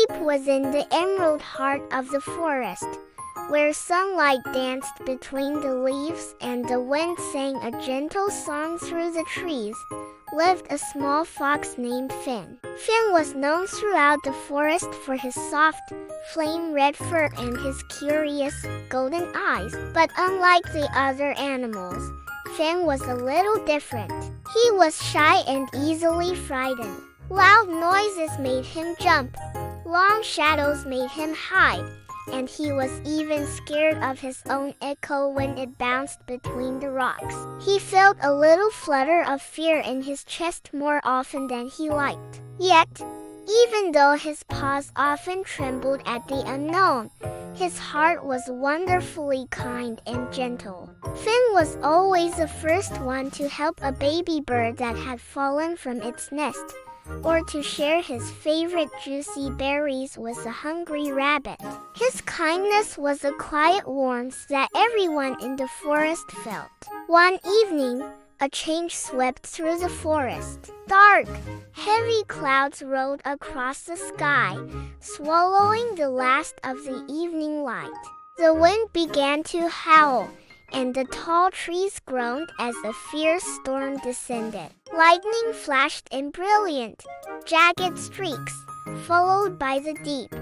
Deep was in the emerald heart of the forest, where sunlight danced between the leaves and the wind sang a gentle song through the trees, lived a small fox named Finn. Finn was known throughout the forest for his soft, flame-red fur and his curious, golden eyes. But unlike the other animals, Finn was a little different. He was shy and easily frightened. Loud noises made him jump. Long shadows made him hide, and he was even scared of his own echo when it bounced between the rocks. He felt a little flutter of fear in his chest more often than he liked. Yet, even though his paws often trembled at the unknown, his heart was wonderfully kind and gentle. Finn was always the first one to help a baby bird that had fallen from its nest, or to share his favorite juicy berries with a hungry rabbit. His kindness was a quiet warmth that everyone in the forest felt. One evening, a change swept through the forest. Dark, heavy clouds rolled across the sky, swallowing the last of the evening light. The wind began to howl, and the tall trees groaned as a fierce storm descended. Lightning flashed in brilliant, jagged streaks, followed by the deep,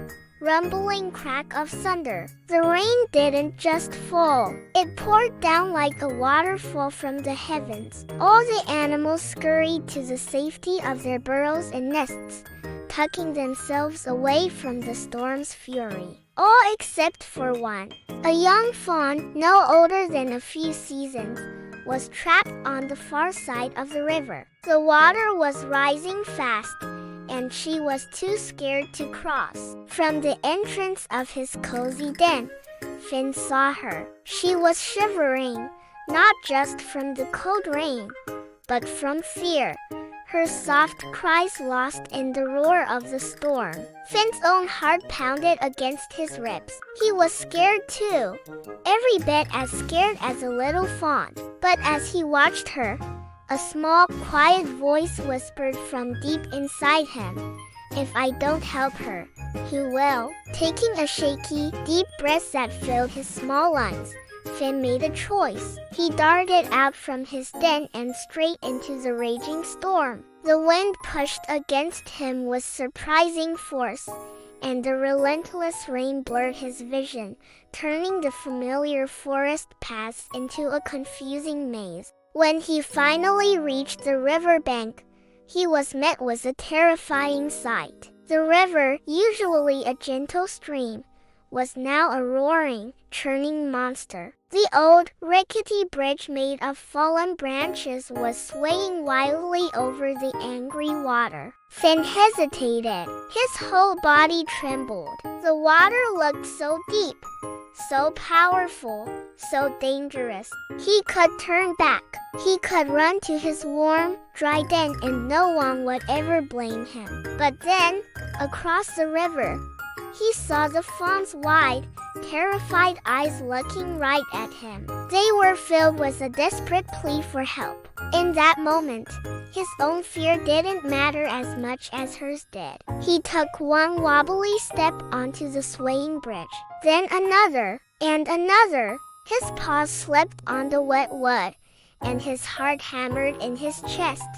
rumbling crack of thunder. The rain didn't just fall. It poured down like a waterfall from the heavens. All the animals scurried to the safety of their burrows and nests, tucking themselves away from the storm's fury. All except for one. A young fawn, no older than a few seasons, was trapped on the far side of the river. The water was rising fast, and she was too scared to cross. From the entrance of his cozy den, Finn saw her. She was shivering, not just from the cold rain, but from fear, her soft cries lost in the roar of the storm. Finn's own heart pounded against his ribs. He was scared too, every bit as scared as a little fawn. But as he watched her, a small, quiet voice whispered from deep inside him, "If I don't help her, who will?" Taking a shaky, deep breath that filled his small lungs, Finn made a choice. He darted out from his den and straight into the raging storm. The wind pushed against him with surprising force, and the relentless rain blurred his vision, turning the familiar forest paths into a confusing maze. When he finally reached the riverbank, he was met with a terrifying sight. The river, usually a gentle stream, was now a roaring, churning monster. The old, rickety bridge made of fallen branches was swaying wildly over the angry water. Finn hesitated. His whole body trembled. The water looked so deep, so powerful, so dangerous. He could turn back. He could run to his warm, dry den and no one would ever blame him. But then, across the river, he saw the fawn's wide, terrified eyes looking right at him. They were filled with a desperate plea for help. In that moment, his own fear didn't matter as much as hers did. He took one wobbly step onto the swaying bridge, then another, and another. His paws slipped on the wet wood, and his heart hammered in his chest.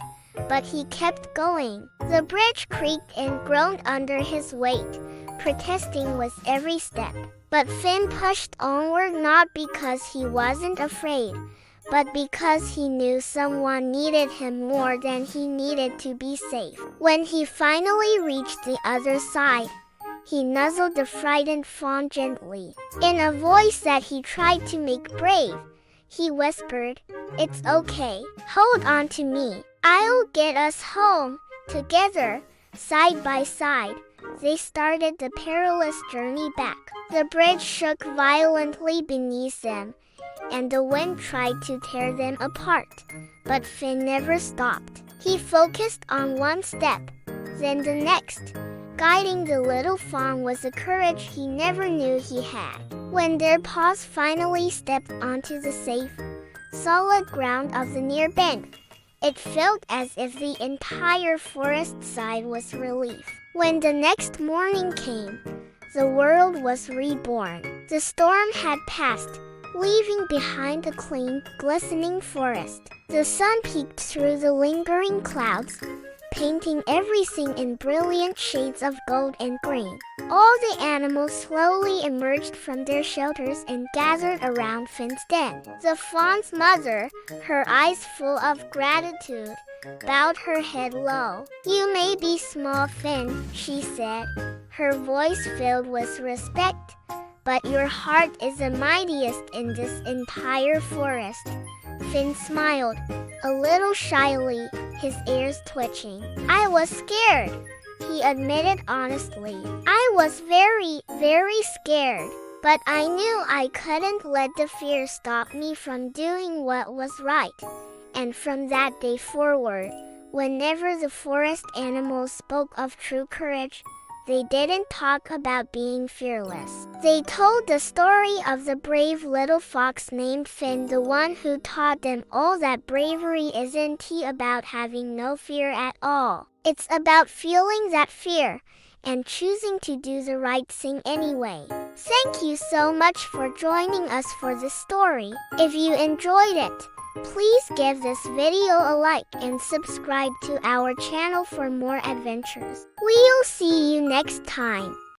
But he kept going. The bridge creaked and groaned under his weight, protesting with every step. But Finn pushed onward not because he wasn't afraid, but because he knew someone needed him more than he needed to be safe. When he finally reached the other side, he nuzzled the frightened fawn gently. In a voice that he tried to make brave, he whispered, "It's okay. Hold on to me. I'll get us home." Together, side by side, they started the perilous journey back. The bridge shook violently beneath them, and the wind tried to tear them apart. But Finn never stopped. He focused on one step, then the next, guiding the little fawn with a courage he never knew he had. When their paws finally stepped onto the safe, solid ground of the near bank, it felt as if the entire forest sighed with relief. When the next morning came, the world was reborn. The storm had passed, leaving behind a clean, glistening forest. The sun peeked through the lingering clouds, painting everything in brilliant shades of gold and green. All the animals slowly emerged from their shelters and gathered around Finn's den. The fawn's mother, her eyes full of gratitude, bowed her head low. "You may be small, Finn," she said, her voice filled with respect, "but your heart is the mightiest in this entire forest." Finn smiled, a little shyly, his ears twitching. "I was scared," he admitted honestly. "I was very, very scared. But I knew I couldn't let the fear stop me from doing what was right." And from that day forward, whenever the forest animals spoke of true courage, they didn't talk about being fearless. They told the story of the brave little fox named Finn, the one who taught them all that bravery isn't about having no fear at all. It's about feeling that fear and choosing to do the right thing anyway. Thank you so much for joining us for this story. If you enjoyed it, please give this video a like and subscribe to our channel for more adventures. We'll see you next time.